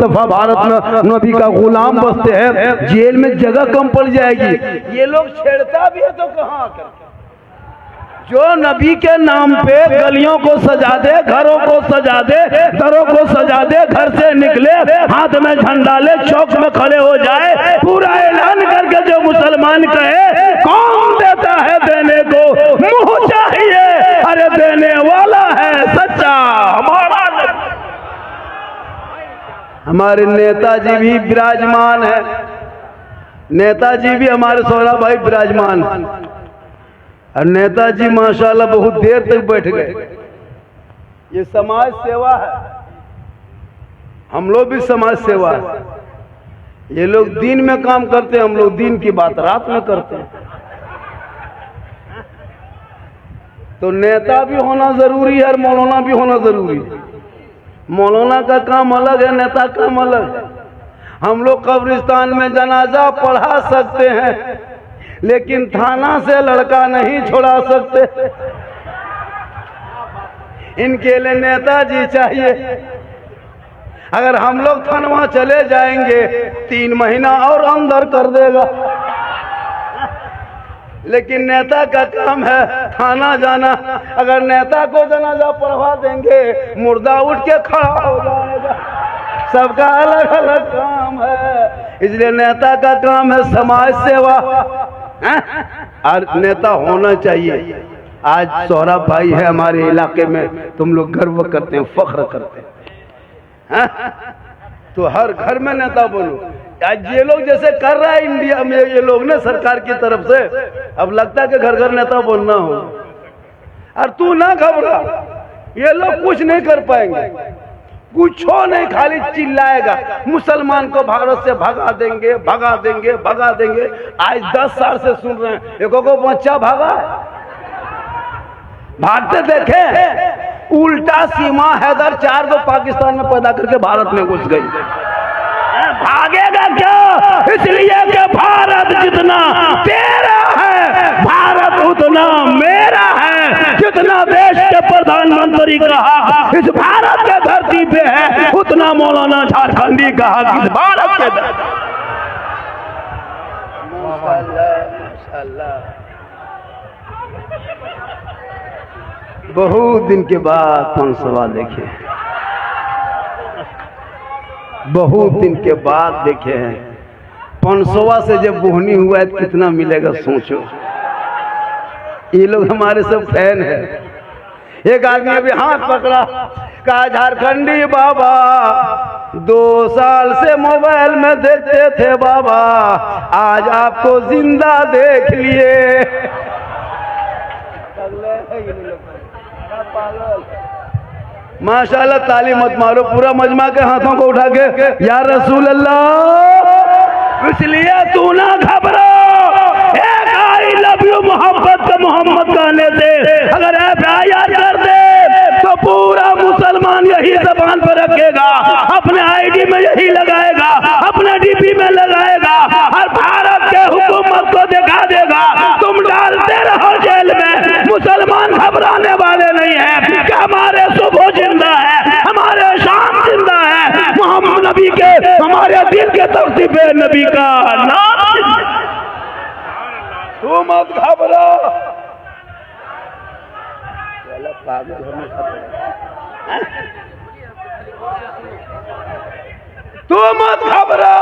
दफा भारत में नबी का गुलाम बसते हैं, जेल में जगह कम पड़ जाएगी। ये लोग छेड़ता भी है तो कहाँ कर, जो नबी के नाम पे गलियों को सजा दे, घरों को सजा दे, दरों को सजा दे, घर से निकले हाथ में झंडा ले, चौक में खड़े हो जाए, पूरा ऐलान करके जो मुसलमान कहे कौन देता है देने को, मुंह चाहिए, अरे देने वाला है सच्चा हमारा। हमारे नेताजी भी विराजमान है, नेताजी भी हमारे सौरा भाई विराजमान है, और नेताजी माशाल्लाह बहुत देर तक बैठ गए। ये समाज सेवा है, हम लोग भी समाज सेवा है। ये लोग दिन में काम करते हैं, हम लोग दिन की बात रात में करते हैं। तो नेता भी होना जरूरी है और मौलाना भी होना जरूरी है। मौलाना का काम अलग है, नेता का काम अलग है। हम लोग कब्रिस्तान में जनाजा पढ़ा सकते हैं, लेकिन थाना से लड़का नहीं छोड़ा सकते। इनके लिए नेताजी चाहिए। अगर हम लोग थानवा चले जाएंगे 3 महीना और अंदर कर देगा, लेकिन नेता का काम है थाना जाना। अगर नेता को जनाजा पढ़वा देंगे मुर्दा उठ के खड़ा हो जाएगा। सबका अलग अलग काम है, इसलिए नेता का काम है समाज सेवा, और नेता होना चाहिए। आज सौरभ भाई है हमारे इलाके में, तुम लोग गर्व करते हैं, फख्र करते हैं, तो हर घर में नेता बोलो। आज ये लोग जैसे कर रहा है इंडिया में ये लोग ने सरकार की तरफ से, अब लगता है कि घर घर नेता बोलना हो। और तू ना घबरा, ये लोग कुछ नहीं कर पाएंगे, कुछ नहीं, खाली चिल्लाएगा मुसलमान को भारत से भगा देंगे, भगा देंगे, भगा देंगे। आज 10 साल से सुन रहे हैं, एको को बच्चा भागा है, भागते देखे। उल्टा सीमा हैदर 4 को पाकिस्तान में पैदा करके भारत में घुस गई। भागेगा क्या? इसलिए कि भारत जितना तेरा है, भारत उतना मेरा है। जितना देश के प्रधानमंत्री कहा इस भारत के धरती पे है, उतना मौलाना झारखंडी कहा कि इस भारत के बहुत दिन के बाद 500 देखे, बहुत दिन के बाद देखे हैं। 500 से जब बोहनी हुआ है तो कितना मिलेगा सोचो। ये लोग हमारे सब फैन है। एक आदमी अभी हाथ पकड़ा, कहा झारखंडी बाबा 2 साल से मोबाइल में देखते थे बाबा, आज आपको जिंदा देख लिए। माशाल्लाह, ताली मत मारो, पूरा मजमा के हाथों को उठा के या रसूल अल्लाह। इसलिए तू ना घबरा, एक आई लव यू मोहब्बत का मोहम्मद कहने से अगर FIR कर दे तो पूरा मुसलमान यही जबान पर रखेगा, अपने ID में यही लगाएगा, अपने DP में लगाएगा, और भारत के हुकूमत को दिखा देगा। तुम डालते रहो जेल में, मुसलमान घबराने वाले नहीं है कि हमारे सुबह जिंदा है, हमारे शाम जिंदा है, मोहम्मद नबी के हमारे दिल के तरफ पे नबी का नाम। तू मत घबरा, पागल तू मत घबरा,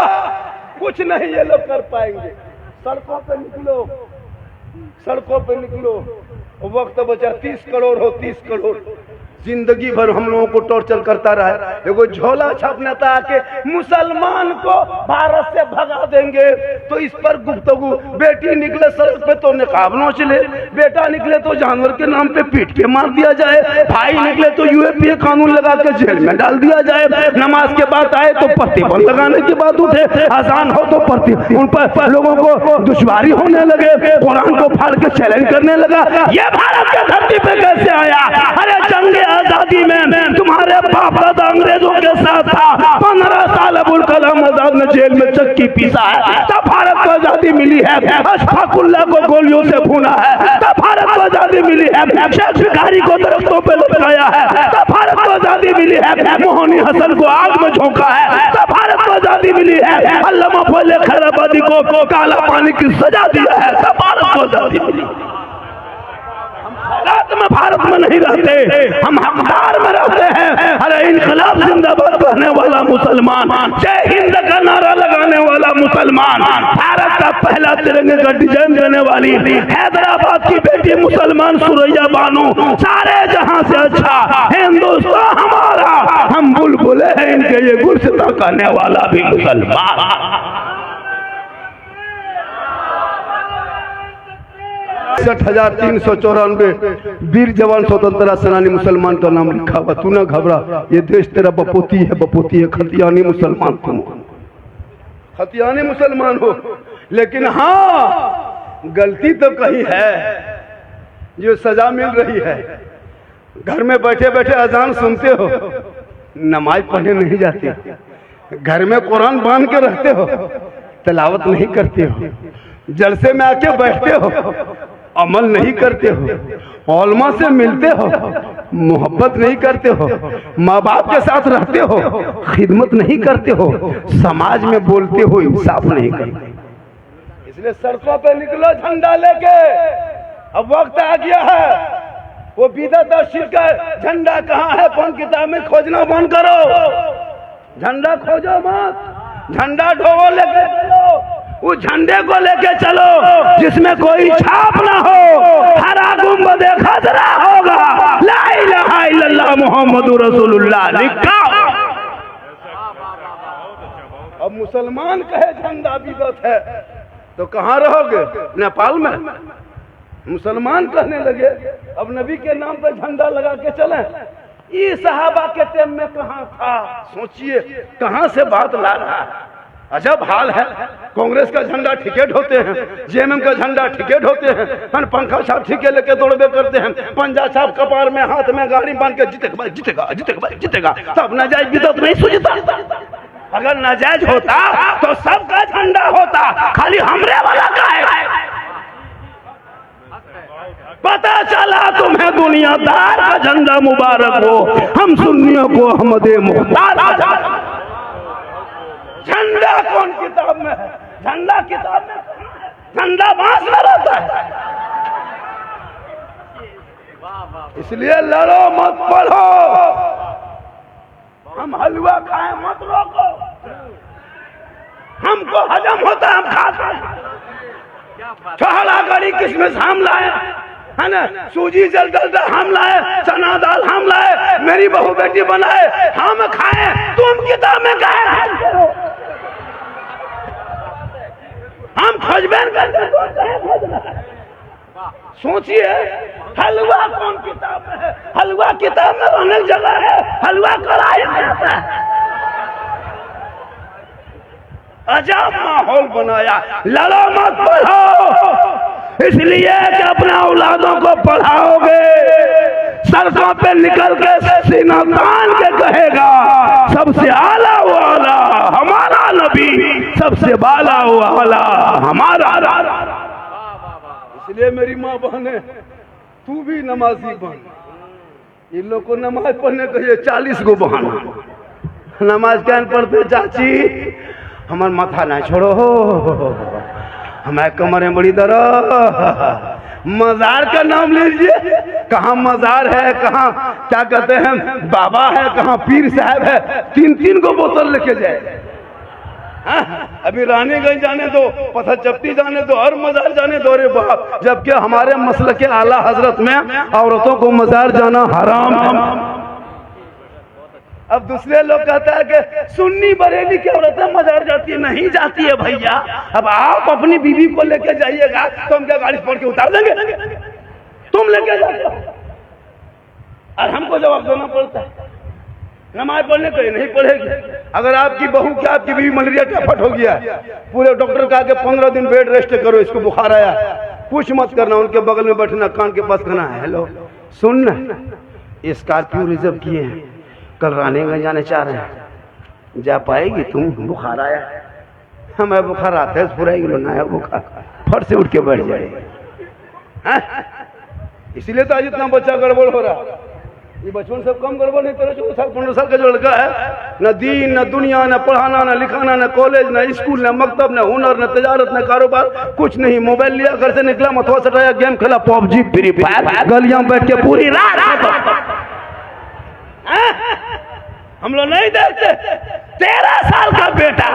कुछ नहीं ये लोग कर पाएंगे। सड़कों पे निकलो, सड़कों पे निकलो, वक्त बचा 30 करोड़ हो, 30 करोड़ जिंदगी भर हम लोगों को टॉर्चर करता रहा है। देखो झोला छापने था कि मुसलमान को भारत से भगा देंगे, तो इस पर गुफ्तगू। बेटी निकले सड़क पे तो निकाब नोच ले, बेटा निकले तो जानवर के नाम पे पीट के मार दिया जाए, भाई निकले तो UAPA कानून लगा के जेल में डाल दिया जाए, नमाज के बाद आए तो प्रतिबंध लगाने की बात उठे, आजान हो तो उन पर लोगों को दुश्वारी होने लगे, कुरान को फाड़ के चैलेंज करने लगा। ये भारत के धरती पे कैसे आया? अरे जंग आजादी में तुम्हारे बाप दादा अंग्रेजों के साथ था, 15 साल अबुल कलाम आजाद ने जेल में चक्की पीसा है, तब भारत को आजादी मिली है। अशफाकुल्लाह को गोलियों से भूना है, तब भारत को आजादी मिली है। शेख भिखारी को दरख्तों पे लटकाया है, तब भारत को आजादी आजादी मिली है, मोहनी हसन को आग में झोंका है, तब भारत को आजादी मिली है। अल्लामा फजल खैराबादी को काला पानी की सजा दिया है, तब भारत को आजादी मिली। रात में भारत में नहीं रहते, हम हकदार में रहते हैं। अरे इनकलाब जिंदाबाद कहने वाला मुसलमान, जय हिंद का नारा लगाने वाला मुसलमान, भारत का पहला तिरंगे का डिजाइन देने वाली हैदराबाद की बेटी मुसलमान सुरैया बानो, सारे जहां से अच्छा हिंदुस्तान हमारा, हम बुलबुले हैं इनके ये गुलसिता कहने वाला भी मुसलमान। 61,394 वीर जवान स्वतंत्रता सेनानी मुसलमान का नाम लिखा हुआ। तू ना घबरा, ये देश तेरा बपोती है, बपोती है। खतियानी मुसलमान तुम, खतियानी मुसलमान हो, लेकिन हाँ गलती तो कहीं है, जो सजा मिल रही है। घर में बैठे बैठे अजान सुनते हो, नमाज पढ़ने नहीं जाते, घर में कुरान बांध के रहते हो, तिलावत नहीं करते हो, जलसे में आके बैठते हो, अमल नहीं करते हो, औलमा से मिलते हो, मोहब्बत नहीं करते हो, माँ बाप के साथ रहते हो, खिदमत नहीं करते हो, समाज में बोलते हो, इंसाफ नहीं करते। इसलिए सड़कों पे निकलो झंडा लेके, अब वक्त आ गया है। वो बिदअत और शिर्क का झंडा कहाँ है, कौन किताब में खोजना बंद करो। झंडा खोजो मत, झंडा ढोवो लेके चलो, उस झंडे को लेके चलो जिसमें कोई छाप ना हो, हरा गुंबद खजरा होगा, ला इलाहा इल्लल्लाह मुहम्मदुर रसूलुल्लाह लिखा। अब मुसलमान कहे झंडा बिदअत है तो कहाँ रहोगे, नेपाल में? मुसलमान कहने लगे अब नबी के नाम पर झंडा लगा के चलें। ये सहाबा के टाइम में कहाँ था, सोचिए कहाँ से बात ला रहा है। अजब हाल है। कांग्रेस का झंडा टिकट होते हैं, जेएमएम का झंडा टिकट होते हैं, पंखा साहब ठीके लेके दौड़बे करते हैं, पंजा साहब कपार में हाथ में गाड़ी बांध के जीतेगा जीतेगा जीतेगा जीतेगा। तब नाजायज बिदअत नहीं सूझता। अगर नाजायज होता तो सबका झंडा होता, खाली हमरे वाला का है। पता चला तुम्हें दुनियादार का झंडा मुबारक हो, हम सुन्नियों को अहमद मुख्तार। झंडा कौन किताब में है? झंडा किताब में, झंडा बांस में रहता है। इसलिए लड़ो मत पढ़ो, हम हलवा खाएं मत रोको, हमको हजम होता है हम खाते हैं। छोहरा गड़ी किसमिस हम लाए है ना, सूजी जल डलता हम लाए, चना दाल हम लाए, मेरी बहू बेटी बनाए, हम खाए, तुम किताब में कहे हम खोजबेन करते। सोचिए हलवा कौन किताब में है? हलवा किताब में रहने जगह है, हलवा कराए में आता है। अजब माहौल बनाया। लड़ो मत पढ़ो, इसलिए कि अपने औलादों को पढ़ाओगे, सड़कों पे निकल के सीना तान के कहेगा सबसे आला वाला हमारा नबी, सबसे बाला वाला हमारा। इसलिए मेरी माँ बहने, तू भी नमाजी बन। इन लोग को नमाज पढ़ने कहिए 40 गो बहाना। नमाज क्या पढ़ते चाची, हमार माथा ना छोड़ो, हमारे कमर में बड़ी दर्द। मजार का नाम लीजिए, कहाँ मजार है, कहाँ क्या कहते हैं बाबा है, कहाँ पीर साहब है, 3-3 को बोतल लेके जाए। अभी रानीगंज जाने दो, पत्थर चपटी जाने दो, हर मजार जाने दो रे बाप। जबकि हमारे मसल के आला हजरत में औरतों को मजार जाना हराम। अब दूसरे लोग कहता है कि सुन्नी बरेली की औरतें मजार जाती है, नहीं जाती है भैया। अब आप अपनी बीवी को लेके जाइएगा तो हम क्या गाड़ी पकड़ के उतार देंगे? तुम लेके जाते हो और हमको जवाब देना पड़ता है। नमाज पढ़ने को नहीं पढ़ेगी। अगर आपकी बहू क्या आपकी बीवी मलेरिया टाइफाइड हो गया, पूरे डॉक्टर कहा कि 15 दिन बेड रेस्ट करो, इसको बुखार आया, कुछ मत करना, उनके बगल में बैठना, कान के पास कहना है हेलो सुन, स्कॉर्पियो रिजर्व किए हैं, कल रानीगंज जाने चाह रहे हैं, जा पाएगी तुम? बुखार आया। हमें बुखार आता है पूरा ना बुखार, फट से उठ के बैठ जाएगी। इसलिए तो आज इतना बच्चा गड़बड़ हो रहा। ये बचपन सब कम गड़बड़ नहीं, 13-14 साल 15 साल का जो लड़का है, न दीन न दुनिया न पढ़ाना न लिखाना न कॉलेज न स्कूल न मकतब न हुनर न तजारत न कारोबार, कुछ नहीं। मोबाइल लिया, घर से निकला, मथुआ सटाया, गेम खेला, पबजी फ्री फायर, गलियां बैठ के पूरी रात। हम लोग नहीं देखते 13 साल का बेटा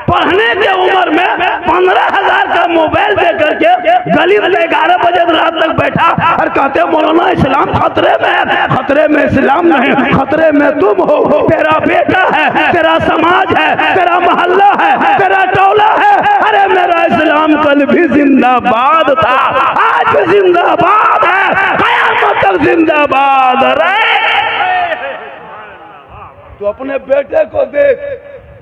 पढ़ने के उम्र में 15,000 का मोबाइल दे करके गली में 11 बजे रात तक बैठा और कहते मौलाना इस्लाम खतरे में है। खतरे में इस्लाम नहीं, खतरे में तुम हो। तेरा बेटा है, तेरा समाज है, तेरा मोहल्ला है, तेरा टोला है। अरे मेरा इस्लाम कल भी जिंदाबाद था, आज भी जिंदाबाद है, कयामत तक जिंदाबाद रहे। तो अपने बेटे को देख,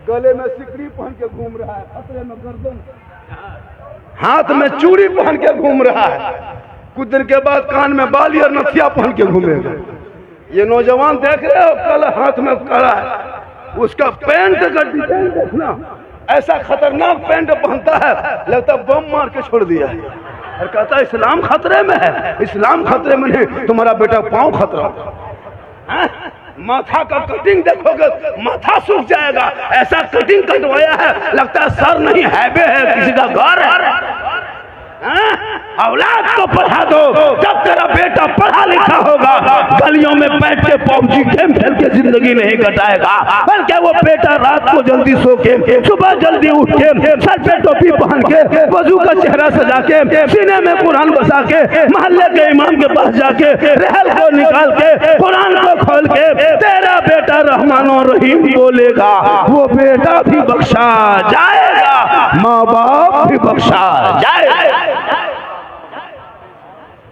गले में सिकड़ी पहन के घूम रहा है, खतरे में गर्दन, हाथ में चूड़ी पहन के घूम रहा है, कुछ देर के बाद कान में बाली और नथिया पहन के घूमेगा। ये नौजवान देख रहे हो, कल हाथ में कड़ा है, उसका पैंट का डिजाइन देखना, ऐसा खतरनाक पैंट पहनता है, लगता बम मार के छोड़ दिया है। और कहता है इस्लाम खतरे में है। इस्लाम खतरे में नहीं, तुम्हारा बेटा पांव खतरा है। माथा का कटिंग देखोगे माथा सूख जाएगा, ऐसा कटिंग कटवाया है, लगता है सर नहीं हैबे है, किसी का घर है। औलाद को पढ़ा दो, जब तेरा बेटा पढ़ा लिखा होगा गलियों में बैठ के पबजी गेम खेल के जिंदगी नहीं कटाएगा, बल्कि वो बेटा रात को जल्दी सो के सुबह जल्दी उठ के सर पे टोपी पहन के वजू का चेहरा सजा के सीने में कुरान बसा के मोहल्ले के इमाम के पास जाके रहल को निकाल के कुरान को खोल के तेरा बेटा रहमान और रहीम बोलेगा, वो बेटा भी बख्शा जाएगा, माँ बाप भी बख्शा जाएगा।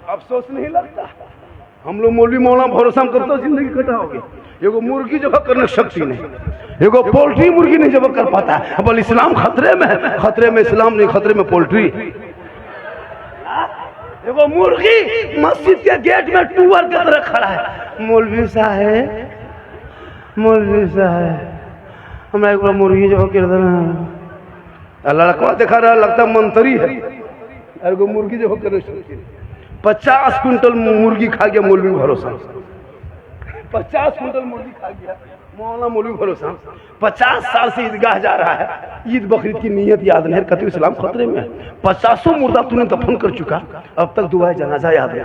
अफसोस नहीं लगता? हम लोग मौलवी मौलाना भरोसा करते जिंदगी कटाओगे। एगो मुर्गी जब करने शक्ति नहीं, एगो पोल्ट्री मुर्गी नहीं जब कर पाता है। बोल इस्लाम खतरे में है, खतरे में इस्लाम नहीं, खतरे में पोल्ट्री। एगो मुर्गी मस्जिद के गेट में टूअर के तरह खड़ा है, मौलवी साहब, मौलवी साहब हमारा एक मुर्गी जो कर देना, लड़का देखा रहा लगता मंत्री है, एगो मुर्गी जो कर 50 क्विंटल मुर्गी खा गया मौलवी भरोसा, 50 क्विंटल मुर्गी खा गया मौलाना मौलवी भरोसा। 50 साल से ईदगाह जा रहा है, ईद बकरीद की नियत याद नहीं, कहते इस्लाम खतरे में है। 50 मुर्दा तूने दफन कर चुका, अब तक दुआ जनाजा याद है,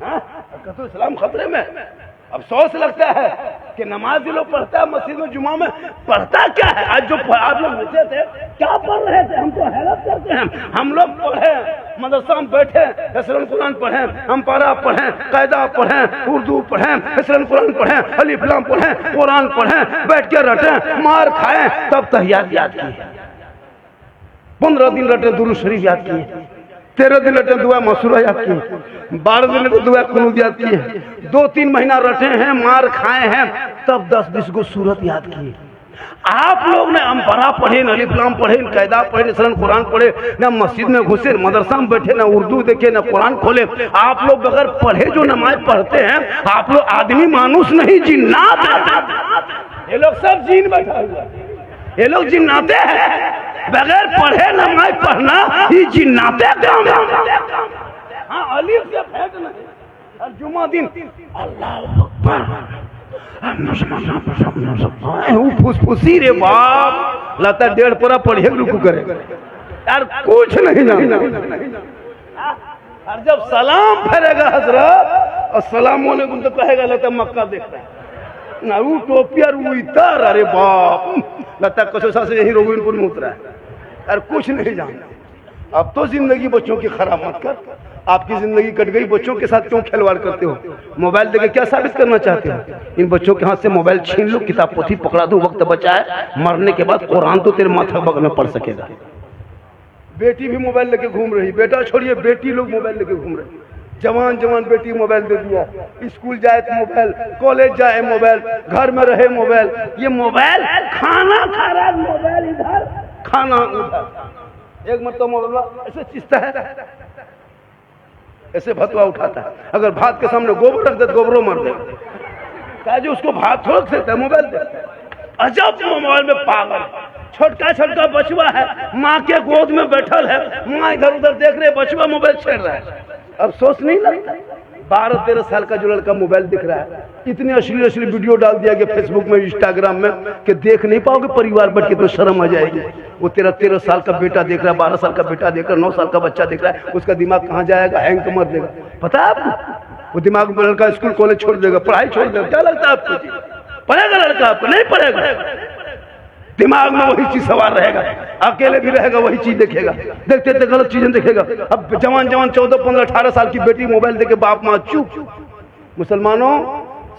कहते इस्लाम खतरे में। अफसोस लगता है कि नमाज लोग पढ़ता है मस्जिद में, जुमा में पढ़ता क्या है। आज जो आप लोग बचे थे क्या पढ़ रहे थे, हमको हैरत करते हैं। हम लोग पढ़े, मदरसा में बैठे, हसरन कुरान पढ़े, हम पारा पढ़े, कायदा पढ़े, उर्दू पढ़े, हसरन कुरान पढ़े, अलिफ लाम पढ़े, कुरान पढ़े, बैठ के रटे, मार खाए, तब तहियात याद की। 15 दिन रटे दुरूद शरीफ याद किए, 13 दिन रटे दुआ मसूरा याद किए, 12 दिन रटे दुआ कुनूत याद किए, 2-3 महीना रटे हैं, मार खाए हैं, तब 10-20 को सूरत याद किए। आप लोग ने अम्परा पढ़े, न अलिफ लाम पढ़े, न कायदा पढ़े, न कुरान पढ़े, न मस्जिद में घुसे, न मदरसा में बैठे, न उर्दू देखे, न कुरान खोले। आप लोग अगर पढ़े जो नमाज पढ़ते हैं, आप लोग आदमी मानुस नहीं, जिन्नात। ये लोग सब जीन बैठा हुआ, ये लोग जिन्नाते हैं। बगैर पढ़े नमाज पढ़ना ये जिन्नाते काम है। हाँ, अलिफ से फेंक नहीं, और जुमा दिन अल्लाह अकबर फुसफुसी रे बाप, लगता 1.5 परा पढ़े रुकू करे यार, कुछ नहीं जानना। और जब सलाम फेरेगा हजरत, अस्सलाम वालेकुम तो कहेगा, लगता मक्का देखता है ना, वो टोपी और वो इतर, अरे बाप, लगता कसोसा से यही रोबिनपुर में उतरा है यार, कुछ नहीं जानता। अब तो जिंदगी बच्चों की खराब मत कर, आपकी जिंदगी कट गई, बच्चों के साथ क्यों खिलवाड़ करते हो? मोबाइल देके क्या साबित करना चाहते हो? इन बच्चों के हाथ से मोबाइल छीन लो, किताब पोथी पकड़ा दो, वक्त बचा है, मरने के बाद कुरान तो तेरे माथा बगल में पढ़ सकेगा। बेटी भी मोबाइल लेके घूम रही, बेटा छोड़िए, बेटी लोग मोबाइल लेके घूम रही, जवान जवान बेटी मोबाइल दे दिया, स्कूल जाए तो मोबाइल, कॉलेज जाए मोबाइल, घर में रहे मोबाइल। ये मोबाइल खाना खा रहा, मोबाइल इधर, खाना उधर। एक मतलब मोबाइल ऐसे चीजता है, ऐसे भतवा उठाता है, अगर भात के सामने गोबर रख दे तो गोबरों मर दे, क्या जो उसको भात थोड़ा सकता है, मोबाइल दे। अजब मोबाइल में पागल, छोटका छोटका बचवा है, माँ के गोद में बैठल है, माँ इधर उधर देख रहे, बचवा मोबाइल छेड़ रहा है। अफसोस नहीं लगता? 12-13 साल का जो लड़का मोबाइल दिख रहा है, इतने अश्लील वीडियो डाल दिया गया फेसबुक में, इंस्टाग्राम में, कि देख नहीं पाओगे परिवार बैठ के, तो शर्म आ जाएगी। वो 13 साल का बेटा देख रहा है, 12 साल का बेटा देख रहा है, 9 साल का बच्चा देख रहा है, उसका दिमाग कहाँ जाएगा? हैंग तो मर देगा। पता है आपको? वो दिमाग में लड़का स्कूल कॉलेज छोड़ देगा, पढ़ाई छोड़ देगा। क्या लगता है आपको? पढ़ेगा लड़का? आपको नहीं पढ़ेगा। दिमाग में वही चीज सवार रहेगा, अकेले भी रहेगा वही चीज देखेगा, देखते देखते गलत चीजें देखेगा। अब जवान 14, 15, 18 साल की बेटी मोबाइल देखे, बाप माँ चुप। मुसलमानों,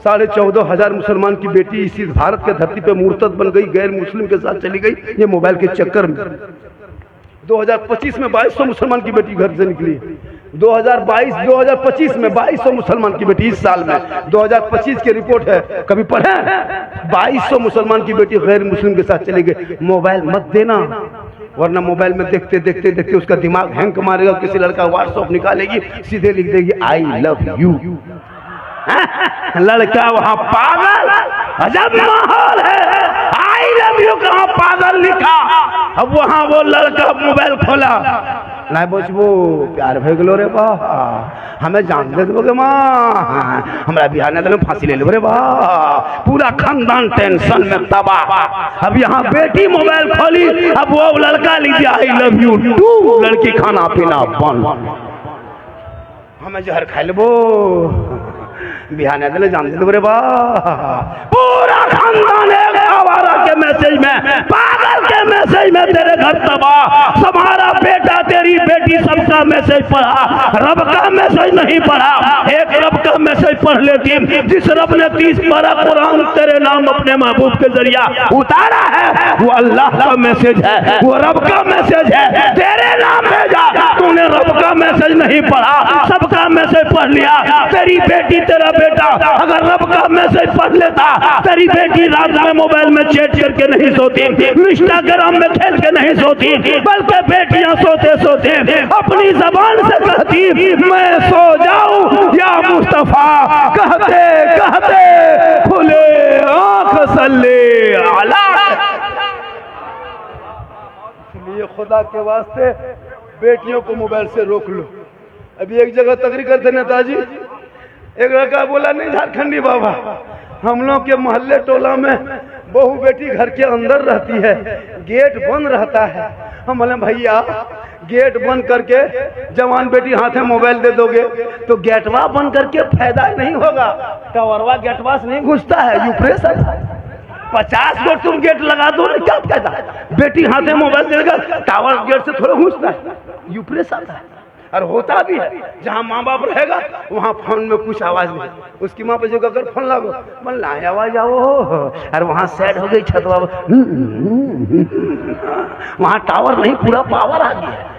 14,500 मुसलमान की बेटी इसी भारत के धरती पे मुर्तद बन गई, गैर मुस्लिम के साथ चली गई, ये मोबाइल के चक्कर में। 2025 में 2200 मुसलमान की बेटी घर से निकली। 2025 में 2200 मुसलमान की बेटी, इस साल में 2025 की रिपोर्ट है, कभी पढ़े? 2200 मुसलमान की बेटी गैर मुस्लिम के साथ चली गई। मोबाइल मत देना, वरना मोबाइल में देखते देखते देखते उसका दिमाग हैंग मारेगा। किसी लड़का व्हाट्सएप निकालेगी, सीधे लिख देगी आई लव यू। लड़का वहां पागल, अजब माहौल है। आई लव यू कहाँ पागल लिखा। अब वहां वो लड़का मोबाइल खोला, ना बोझबो प्यार भे गलो रे वाह, हमें जान दे दोगे माँ, हमारा बिहार ने फांसी ले लो रे वाह, पूरा खानदान टेंशन में तबाह। अब यहाँ बेटी मोबाइल खोली, अब वो लड़का लिख दिया आई लव यू टू, लड़की खाना पीना बंद, हमें जहर खा लेबो, बिहार ने जान दे दो रे वाह। पूरा खानदान एक आवारा के मैसेज में, पागल के मैसेज में तेरे घर तबाह। तुम्हारा बेटा तेरी बेटी सबका मैसेज पढ़ा, रब का मैसेज नहीं पढ़ा। एक रब का मैसेज पढ़ लेती, जिस रब ने 30 पारा कुरान तेरे नाम अपने महबूब के जरिया उतारा है, वो अल्लाह का मैसेज है, वो रब का मैसेज है, तेरे नाम भेजा। तूने रब का मैसेज नहीं पढ़ा, सबका मैसेज पढ़ लिया। तेरी बेटी तेरा बेटा अगर रब का मैसेज पढ़ लेता, तेरी बेटी रात में मोबाइल में चैट करके नहीं सोती, इंस्टाग्राम में खेल के नहीं सोती, बल्कि बेटियां सोते सोते अपनी जबान से कहती मैं सो जाऊं या मुस्तफा, कहते कहते खुले आंख सल्ले अला। इसलिए खुदा के वास्ते बेटियों को मोबाइल से रोक लो। अभी एक जगह तकरीर करते नेताजी, एक लड़का बोला नहीं झारखंडी बाबा, हम लोग के मोहल्ले टोला में बहू बेटी घर के अंदर रहती है, गेट बंद रहता है। हम बोले भैया गेट बंद करके जवान बेटी हाथ में मोबाइल दे दोगे तो गेटवा बंद करके फायदा नहीं होगा, टावरवा गेटवा से नहीं घुसता है, यूप्रेस है। 50 गो तुम गेट लगा दो ना, क्या फायदा? बेटी हाथ में मोबाइल देगा, टावर गेट से थोड़ा घुसता है, यूप्रेस आता है। और होता भी है, जहाँ माँ बाप रहेगा वहाँ फोन में कुछ आवाज नहीं, उसकी माँ पे जो अगर फोन लागो बोल ना आवाज आओ, और वहाँ सेट हो गई छतवा, वहाँ टावर नहीं पूरा पावर आ गया।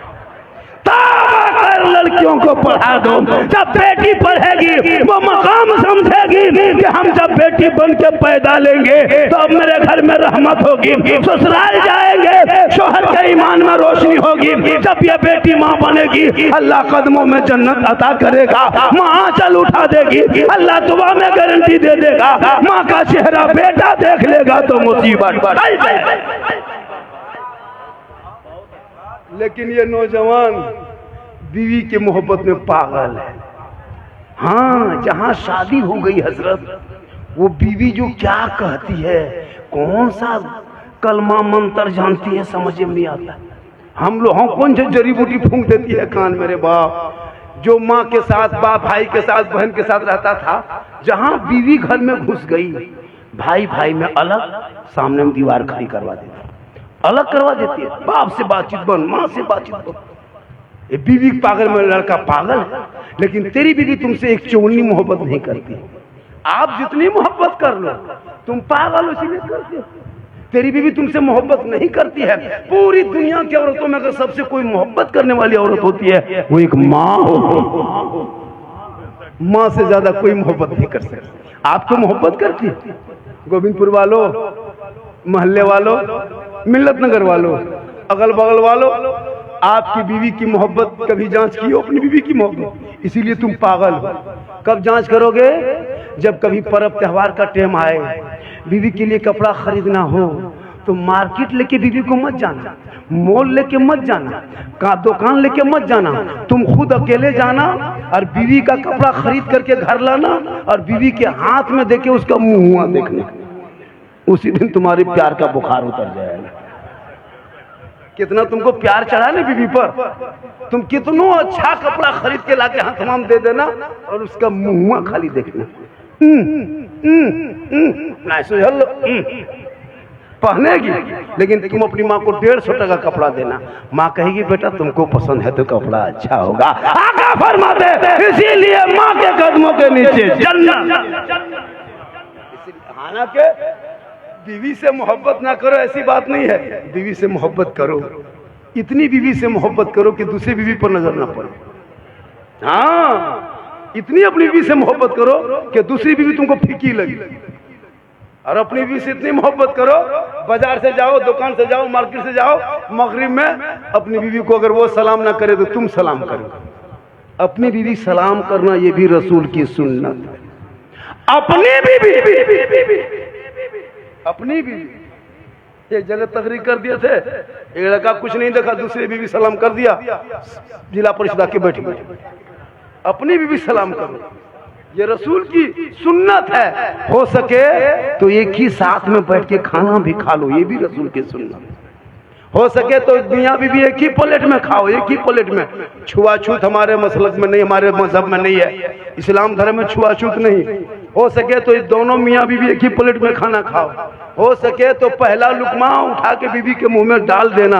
लड़कियों को पढ़ा दो, जब बेटी पढ़ेगी वो मकाम समझेगी कि हम जब बेटी बन के पैदा लेंगे तो अब मेरे घर में रहमत होगी, ससुराल जाएंगे शोहर के ईमान में रोशनी होगी। जब ये बेटी माँ बनेगी अल्लाह कदमों में जन्नत अता करेगा, माँ चल उठा देगी, अल्लाह दुआ में गारंटी दे देगा, माँ का चेहरा बेटा देख लेगा तो मुसीबत बढ़ जाएगी। लेकिन ये नौजवान बीवी के मोहब्बत में पागल है। हाँ, जहाँ शादी हो गई हजरत, वो बीवी जो क्या कहती है, कौन सा कलमा मंत्र जानती है, समझ में नहीं आता। हम लोग कौन सी जड़ी बूटी फूंक देती है कान मेरे बाप। जो माँ के साथ, बाप भाई के साथ, बहन के साथ रहता था, जहाँ बीवी घर में घुस गई, भाई भाई में अलग, सामने में दीवार खड़ी करवा देती, अलग करवा देती है। बाप से बातचीत बंद, माँ से बातचीत बंद। ये बीवी पागल में लड़का पागल है, लेकिन तेरी बीवी तुमसे एक चौनी मोहब्बत नहीं करती। आप जितनी मोहब्बत कर लो, तुम पागल उसी में करते हो। तेरी बीवी तुमसे मोहब्बत नहीं करती है। पूरी दुनिया की औरतों में अगर सबसे कोई मोहब्बत करने वाली औरत होती है वो एक माँ हो। माँ से ज्यादा कोई मोहब्बत नहीं कर सकती। आपको मोहब्बत करती है? गोविंदपुर वालों, मोहल्ले वालों, मिल्लत नगर वालों, अगल बगल वालों, आपकी बीवी की मोहब्बत कभी जांच की हो? अपनी बीवी की मोहब्बत? इसीलिए तुम पागल हो। कब जांच करोगे? जब कभी पर्व त्योहार का टाइम आए, बीवी के लिए कपड़ा खरीदना हो, तो मार्केट लेके बीवी को मत जाना, मॉल लेके मत जाना, का दुकान लेके मत जाना, तुम खुद अकेले जाना और बीवी का कपड़ा खरीद करके घर लाना और बीवी के हाथ में देके उसका मुंह देखना। उसी दिन तुम्हारे प्यार का बुखार उतर जाएगा। कितना तुमको प्यार चढ़ा ना बीवी पर, तुम कितनो अच्छा कपड़ा खरीद के लाके हाथ में दे देना और उसका मुंह खाली देखना। पहनेगी, लेकिन तुम अपनी माँ को 150 टका कपड़ा देना, माँ कहेगी बेटा तुमको पसंद है तो कपड़ा अच्छा होगा। आका फरमाते इसीलिए माँ के कदमों के नीचे जन्नत। हालांकि बीवी से मोहब्बत ना करो ऐसी बात नहीं है, बीवी से मोहब्बत करो, इतनी बीवी से मोहब्बत करो कि दूसरी बीवी पर नजर ना पड़े। हाँ, इतनी अपनी बीवी से मोहब्बत करो कि दूसरी बीवी तुमको फीकी लगी। और अपनी बीवी से इतनी मोहब्बत करो, बाजार से जाओ, दुकान से जाओ, मार्केट से जाओ, मगरिब में अपनी बीवी को अगर वो सलाम ना करे तो तुम सलाम करो। अपनी बीवी सलाम करना ये भी रसूल की सुन्नत है। अपनी बीवी एक जगह तकरीर कर दिए थे, एक लड़का कुछ नहीं देखा, दूसरी बीवी सलाम कर दिया, जिला परिषद आके बैठ गई। अपनी बीवी सलाम करो, ये रसूल की सुन्नत है। हो सके तो एक ही साथ में बैठ के खाना भी खा लो, ये भी रसूल की सुन्नत है। हो सके तो मियां बीवी एक ही प्लेट में खाओ, एक ही प्लेट में। छुआछूत हमारे मसलक में नहीं, हमारे मजहब में नहीं है, इस्लाम धर्म में छुआछूत नहीं। हो सके तो दोनों मियां बीवी एक ही प्लेट में खाना खाओ। हो सके तो पहला लुकमा उठा के बीवी के मुंह में डाल देना,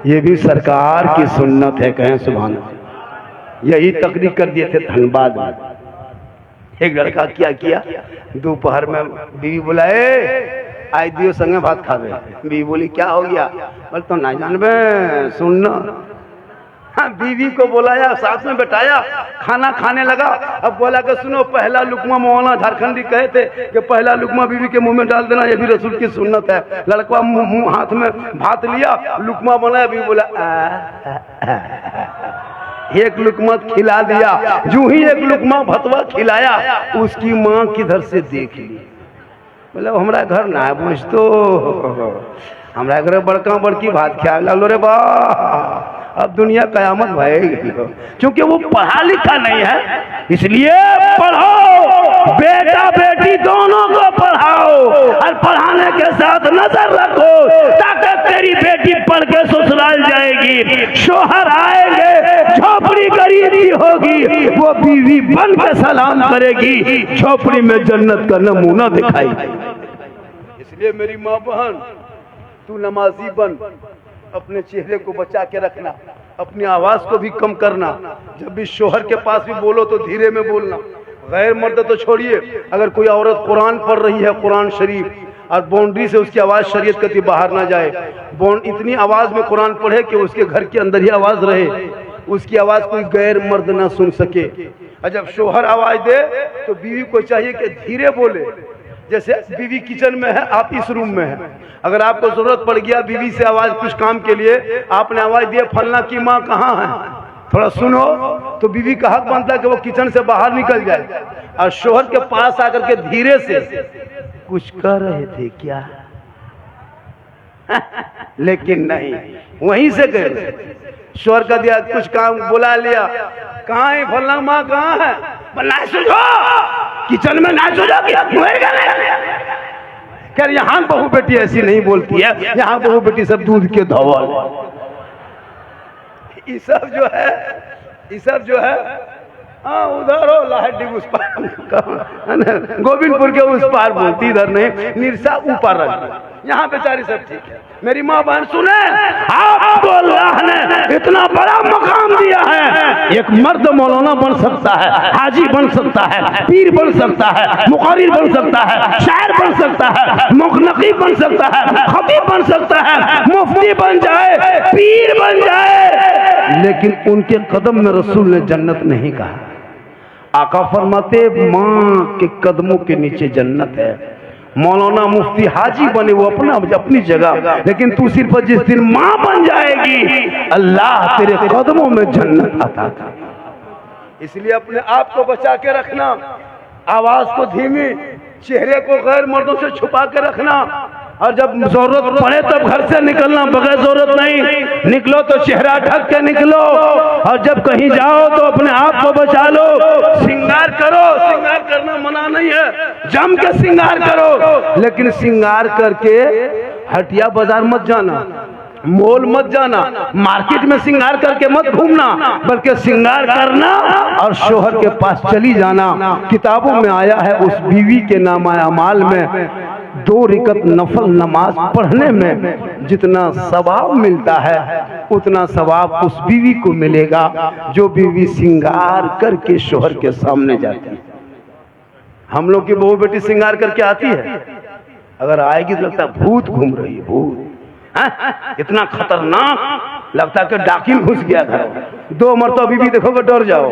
ये भी सरकार की सुन्नत है। कहें सुभान अल्लाह। यही तकरीर कर दिए थे धनबाद में। एक लड़का क्या किया, दोपहर में बीवी बुलाए, आई दियो संगे भात खावे। बीवी बोली क्या हो गया, बोल तो ना जानबे सुनना। हाँ, बीवी को बुलाया, साथ में बैठाया, खाना खाने लगा। अब बोला कि सुनो, पहला लुकमा मौलाना झारखंडी कहे थे कि पहला लुकमा बीवी के मुंह में डाल देना, ये भी रसूल की सुन्नत है। लड़का मुंह हाथ में भात लिया, लुकमा बनाया, बीवी बोला एक लुकमा खिला दिया। जो ही एक लुकमा भतवा खिलाया, उसकी माँ किधर से देख ली, बोले हमारा घर ना है बुझ, तो हमारा घर बड़का बड़की भात खा लो रे बा, अब दुनिया कयामत भएगी। क्योंकि वो पढ़ा लिखा नहीं है, इसलिए पढ़ो, बेटा बेटी दोनों को पढ़ाओ और पढ़ाने के साथ नजर रखो, ताकि तेरी बेटी पढ़ के ससुराल जाएगी, शोहर आएंगे, झोपड़ी गरीबी होगी, वो बीवी बन के सलाम करेगी, झोपड़ी में जन्नत का नमूना दिखाई। इसलिए मेरी माँ बहन, तू नमाजी बन, अपने चेहरे को बचा के रखना, अपनी आवाज को भी कम करना। जब भी शोहर के पास भी बोलो तो धीरे में बोलना। गैर मर्द तो छोड़िए, अगर कोई औरत कुरान पढ़ रही है, कुरान शरीफ, और बाउंड्री से उसकी आवाज शरीयत कभी बाहर ना जाए, इतनी आवाज में कुरान पढ़े कि उसके घर के अंदर ही आवाज रहे, उसकी आवाज कोई गैर मर्द ना सुन सके। और जब शोहर आवाज दे तो बीवी को चाहिए कि धीरे बोले। जैसे बीवी किचन में है, आप इस रूम में है, अगर आपको जरूरत पड़ गया बीवी से आवाज कुछ काम के लिए, आपने आवाज दिया फलना की माँ कहाँ है, थोड़ा सुनो, तो बीवी का हक बनता है कि वो किचन से बाहर निकल जाए और शोहर के पास आकर के धीरे से कुछ कर रहे थे क्या लेकिन नहीं, वहीं से गए। शोहर का दिया कुछ काम बुला लिया, कहाँ है फलना माँ कहाँ है, ना सुझो किचन में, ना सुझो कर। यहाँ बहू बेटी ऐसी नहीं बोलती है, यहाँ बहू बेटी सब दूध के धौल। ये सब जो है हाँ उधर हो लाहडी उस पार, गोविंदपुर के उस पार बोलती, इधर नहीं, निरसा ऊपर रख, यहाँ बेचारी सब ठीक है। मेरी माँ बहन सुने, आपको अल्लाह ने इतना बड़ा मकाम दिया है। एक मर्द मौलाना बन सकता है, हाजी बन सकता है, पीर बन सकता है, मुक़र्रिर बन सकता है, शायर बन सकता है, मुक़न्नक़ी बन सकता है, खतीब बन सकता है, मुफ्ती बन जाए, पीर बन जाए, लेकिन उनके कदम में रसूल ने जन्नत नहीं कहा। आका फरमाते माँ के कदमों के नीचे जन्नत है। मौलाना मुफ्ती हाजी बने वो अपनी जगह, लेकिन तू सिर्फ जिस दिन माँ बन जाएगी, अल्लाह तेरे कदमों में जन्नत अता कर। इसलिए अपने आप को बचा के रखना, आवाज को धीमी, चेहरे को गैर मर्दों से छुपा के रखना, और जब जरूरत पड़े तब घर से निकलना, बगैर जरूरत नहीं निकलो तो चेहरा ढक के निकलो। और जब कहीं जाओ तो अपने आप को बचा लो, श्रृंगार करो, श्रृंगार करना मना नहीं है, जम के श्रृंगार करो, लेकिन श्रृंगार करके हटिया बाजार मत जाना, मॉल मत जाना, मार्केट में श्रृंगार करके मत घूमना, बल्कि श्रृंगार करना और शोहर के पास चली जाना। किताबों में आया है उस बीवी के नामा अमाल में 2 रकात नफल नमाज पढ़ने में जितना सवाब मिलता है उतना सवाब उस बीवी को मिलेगा जो बीवी श्रृंगार करके शोहर के सामने जाती है। हम लोग की बहू बेटी श्रृंगार करके आती है, अगर आएगी तो लगता है भूत घूम रही है, भूत इतना खतरनाक लगता है कि डाकिन घुस गया घर। 2 मरतबा बीवी देखोगे डर जाओ,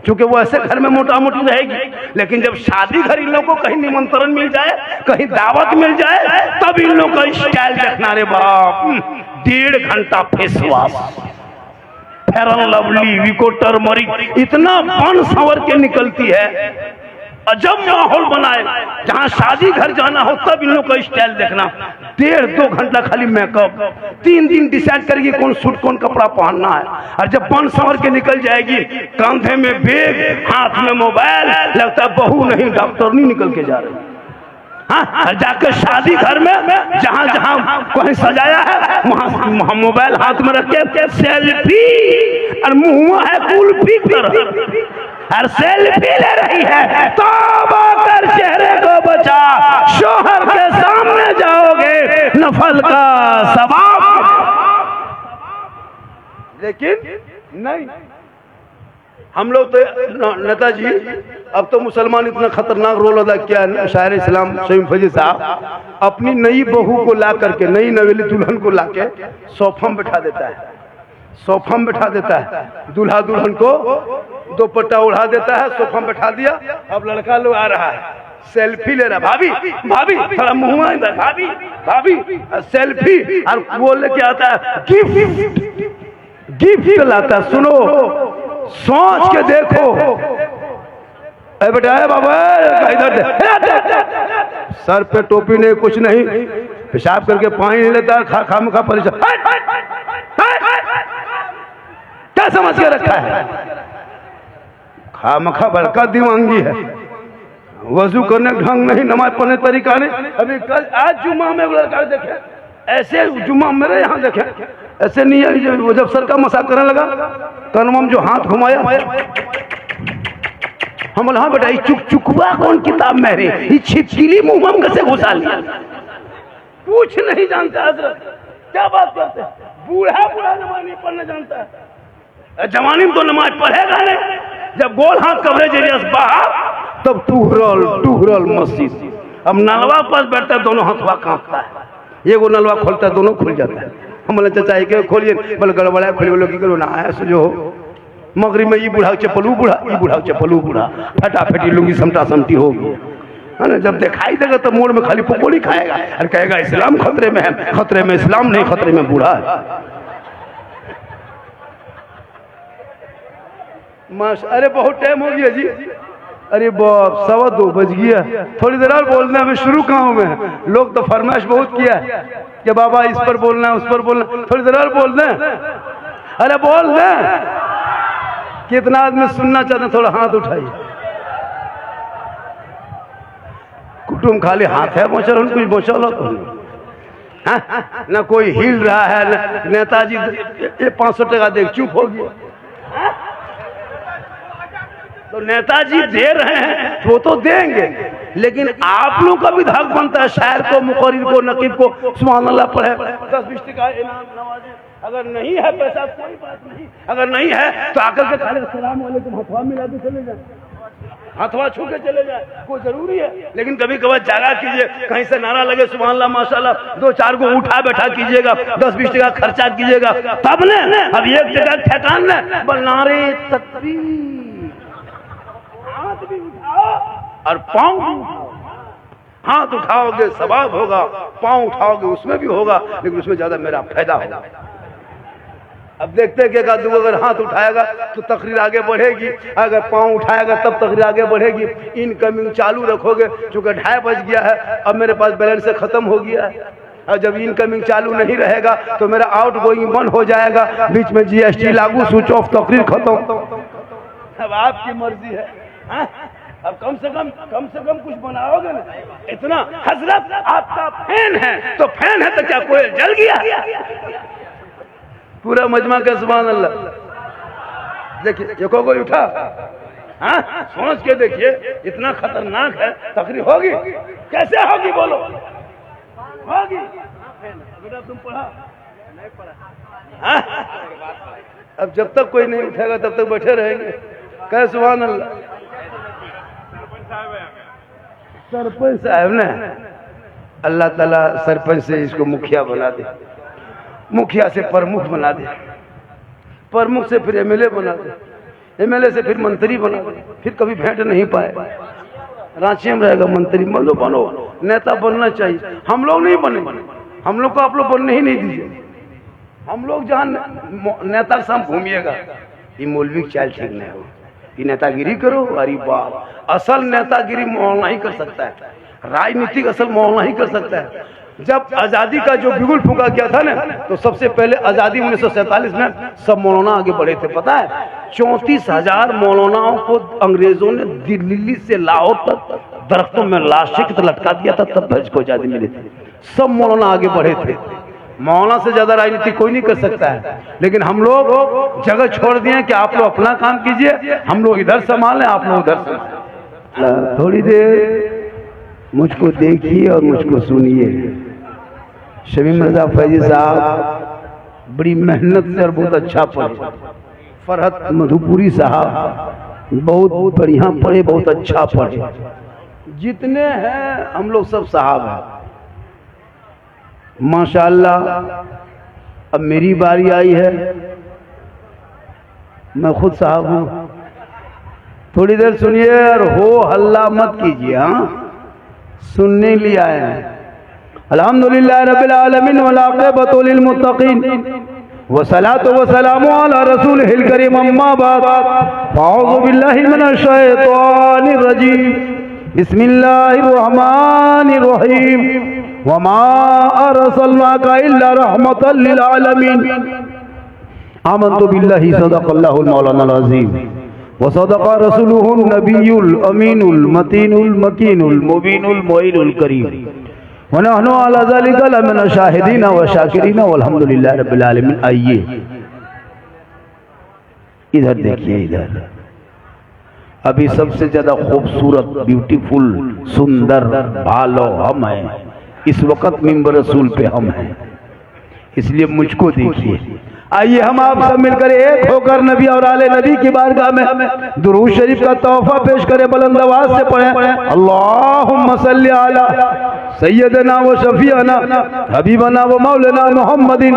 क्योंकि वो ऐसे घर में मोटा मोटी रहेगी। लेकिन जब शादी घर इन लोगों को कहीं निमंत्रण मिल जाए, कहीं दावत मिल जाए, तब इन लोगों का स्टाइल देखना। रे बाप, 1.5 घंटा face wash, fair and lovely, Vicco turmeric, इतना बन संवर के निकलती है। अजब माहौल बनाए, जहां शादी घर जाना हो तब इन लोग का स्टाइल देखना। 1.5-2 घंटा खाली मेकअप, 3 दिन डिसाइड करेगी कौन सूट कौन कपड़ा पहनना है। और जब बन संवर के निकल जाएगी, कंधे में बैग, हाथ में मोबाइल, लगता है बहू नहीं डॉक्टर नहीं निकल के जा रही। हाँ, जाकर शादी घर में जहां जहां कहीं सजाया है वहां मोबाइल हाथ में रख के सेल्फी, और मुंह है कुल्फी तरह और सेल्फी ले रही है। तौबा कर, चेहरे को बचा, शोहर के सामने जाओगे नफल का सवाब। लेकिन नहीं, हम लोग तो नेताजी, अब तो मुसलमान इतना खतरनाक रोल अदा किया। शायर इस्लाम शहीद फजी साहब अपनी नई बहू को ला करके, नई नवेली दुल्हन को लाके सोफा में बैठा देता है, सोफा में बैठा देता है, दूल्हा दुल्हन को दुपट्टा उड़ा देता है, सोफा में बैठा दिया। अब लड़का लोग आ रहा है, सेल्फी ले रहा, भाभी भाभी थोड़ा मुंह इधर, भाभी भाभी सेल्फी, और वो लेके आता है गिफ्ट, गिफ्ट लाता। सुनो, सोच के देखो, अरे बेटा बाबा इधर, सर पे टोपी नहीं, कुछ नहीं, पेशाब करके पानी नहीं लेता, खा खा मुखा परेशान, क्या समझ के रखा है? खामखा बड़का दिमागी है, वजू करने ढंग नहीं, नमाज पढ़ने तरीका नहीं। अभी कल आज जुम्मा में लड़का देखे, ऐसे जुम्मा मेरे यहाँ देखे, ऐसे नहीं है। वो जब सर का मसाज करने लगा, कनम जो हाथ घुमाया, हम बोला हाँ बेटा ये चुकवा कौन किताब में रे, ये छिपकली मुंह में कैसे घुसा लिया? कुछ नहीं जानता हजरत, क्या बात करते? बूढ़ा बूढ़ा नमाज नहीं पढ़ना जानता है, जवानी में तो नमाज पढ़ेगा नहीं। जब गोल हाथ कवरेज एरिया बाहर, तब टूहरल मस्जिद। अब नलवा पास बैठता है, दोनों हाथवा कांपता है, ये वो नलवा खोलता है, दोनों खुल जाता है। हम बोले चाचा के खोलिए, बोले गड़बड़ा खोलिए, बोले की करो ना ऐसे जो मगरी में ये बूढ़ा चप्पलू बूढ़ा, ये बूढ़ा चप्पलू बूढ़ा, फटाफटी लुंगी समटा समटी होगी, है ना। जब दिखाई देगा तो मोड़ में खाली पकौड़ी खाएगा और कहेगा इस्लाम खतरे में है। खतरे में इस्लाम नहीं, खतरे में बूढ़ा है। अरे बहुत टाइम हो गया जी, अरे बाप 2:15 बज गया, थोड़ी देर और बोलना है, मैं शुरू कहाँ हूँ मैं। लोग तो फरमाइश बहुत किया कि बाबा इस पर बोलना है, उस पर बोलना, थोड़ी देर और बोलना है। अरे बोल दे, कितना आदमी सुनना चाहते हैं? थोड़ा हाथ उठाइए। कुटुम खाली हाथ है बोचल, कुछ बोचल ना कोई हिल रहा है। नेताजी ये 500 टका देख चुप हो गया, तो नेताजी दे रहे हैं वो तो देंगे, लेकिन आप लोग का भी हक बनता है शायर को, मुकर्रिर को, नकीब को सुभान अल्लाह पढ़े, 10-20 टका इनाम नवाजे। अगर नहीं है पैसा कोई बात नहीं, अगर नहीं है तो आकर के खाली अस्सलाम वालेकुम हथवा मिला के चले जाए, हथवा छू के चले जाए, कोई जरूरी है। लेकिन कभी कभार जागा कीजिए, कहीं से नारा लगे सुभान अल्लाह माशाल्लाह, 2-4 को उठा बैठा कीजिएगा, 10-20 टका खर्चा कीजिएगा, तब ने अब 1 टका ठेकान ने बनारे तकबीर, हाथ भी उठाओ और पाँव भी उठाओ। हाथ उठाओगे सवाब होगा, पाँव उठाओगे उसमें भी होगा, लेकिन उसमें ज्यादा मेरा फायदा होगा। अब देखते हैं कि अगर हाथ उठाएगा तो तकरीर आगे बढ़ेगी, अगर पाँव उठाएगा तब तकरीर आगे बढ़ेगी। इनकमिंग चालू रखोगे, चूँकि 2:30 बज गया है, अब मेरे पास बैलेंस से ख़त्म हो गया है। और जब इनकमिंग चालू नहीं रहेगा तो मेरा आउट गोइंग बंद हो जाएगा, बीच में GST लागू, स्विच ऑफ, तकरीर खत्म। अब आपकी मर्जी है। हाँ? अब कम से कम कुछ बनाओगे ना। इतना हजरत आपका फैन है तो फैन है तो क्या कोई जल गया? पूरा मजमा का सुभान अल्लाह। देखिए ये कोई उठा, हाँ सोच के देखिए, इतना खतरनाक है। तकरीर होगी कैसे होगी बोलो? होगी। बेटा तुम पढ़ा नहीं पढ़ा? अब जब तक कोई नहीं उठेगा तब तक बैठे रहेंगे। कह सुभान अल्लाह। सरपंच साहब ने अल्लाह ताला सरपंच से इसको मुखिया बना दे, मुखिया से प्रमुख बना दे, प्रमुख से फिर MLA बना दे, MLA से फिर मंत्री बना दे, फिर कभी भेंट नहीं पाए। रांची में रहेगा मंत्री। बनो, नेता बनना चाहिए। हम लोग नहीं बने, हम लोग को आप लोग बनने ही नहीं दीजिए। हम लोग जहाँ नेता के साथ घूमिएगा, ये मौलवी चाल ठीक नहीं हो, ये नेतागिरी करो। अरे बाप, असल नेतागिरी मौलाना ही कर सकता है, राजनीतिक असल मौलाना ही कर सकता है। जब आज़ादी का जो बिगुल फूका गया था ना, तो सबसे पहले आज़ादी 1947 में सब मौलाना आगे बढ़े थे। पता है 34,000 मौलानाओं को अंग्रेजों ने दिल्ली से लाहौर तक दरख्तों में लाशें की तरह लटका दिया था, तब देश को आज़ादी मिली थी। सब मौलाना आगे बढ़े थे। मौलाना से ज्यादा राजनीति कोई नहीं कर सकता है। लेकिन हम लोग जगह छोड़ दिए कि आप लोग अपना काम कीजिए, हम लोग इधर संभालें, आप लोग उधर संभालें। थोड़ी देर मुझको देखिए और मुझको सुनिए। शमीम रजा फैजी साहब बड़ी मेहनत से और बहुत अच्छा पढ़े। फरहत मधुपुरी साहब बहुत बढ़िया पढ़े, बहुत अच्छा पढ़े। जितने हैं हम लोग सब साहब हैं माशाअल्लाह। अब मेरी बारी आई है, मैं खुद साहब हूँ। थोड़ी देर सुनिए और हो हल्ला मत कीजिए। हाँ सुनने लिए आए हैं। अल्हम्दुलिल्लाह रब्बिल आलमीन वल आक़िबतु लिल मुत्तक़ीन वस्सलातु वस्सलामु अला रसूलिहिल करीम अम्मा बाद अऊज़ु बिल्लाहि मिनश शैतानिर रजीम बिस्मिल्लाहिर रहमानिर रहीम वमा अरसलनाका इल्ला रहमतल लिल आलमीन आमन्तु बिल्लाहि सदक़ल्लाहुल मौलानाल अज़ीम व सदक़ा रसूलुहुन नबियुल अमीनुल मतीनुल मकीनुल मुबीनुल मुईनुल करीम व नहनु अला ज़ालिका लमिन शाहिदीन व शाकिरीन वल्हम्दुलिल्लाहि रब्बिल आलमीन। आइए इधर देखिए, इधर अभी सबसे ज्यादा खूबसूरत, ब्यूटीफुल, सुंदर भालो हम हैं। इस वक्त मिंबर रसूल पे हम हैं, इसलिए मुझको देखिए। आइए हम आप सब मिलकर एक होकर नबी और आले नबी की बारगाह में दुरूद शरीफ का तोहफा पेश करें। बुलंद आवाज से पढ़ें अल्लाहुम्मा सल्ली अला सय्यदना व शफीअना हबीबना व मौलाना मुहम्मदिन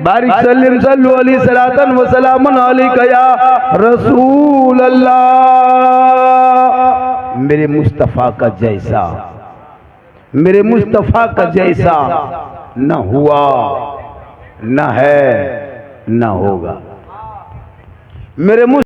बारिक सल्लिम सल्लु अलैहि सलातन व सलामन अलैका या रसूल अल्लाह। मेरे मुस्तफ़ा का जैसा, मेरे मुस्तफ़ा का जैसा न हुआ, न है, न होगा। मेरे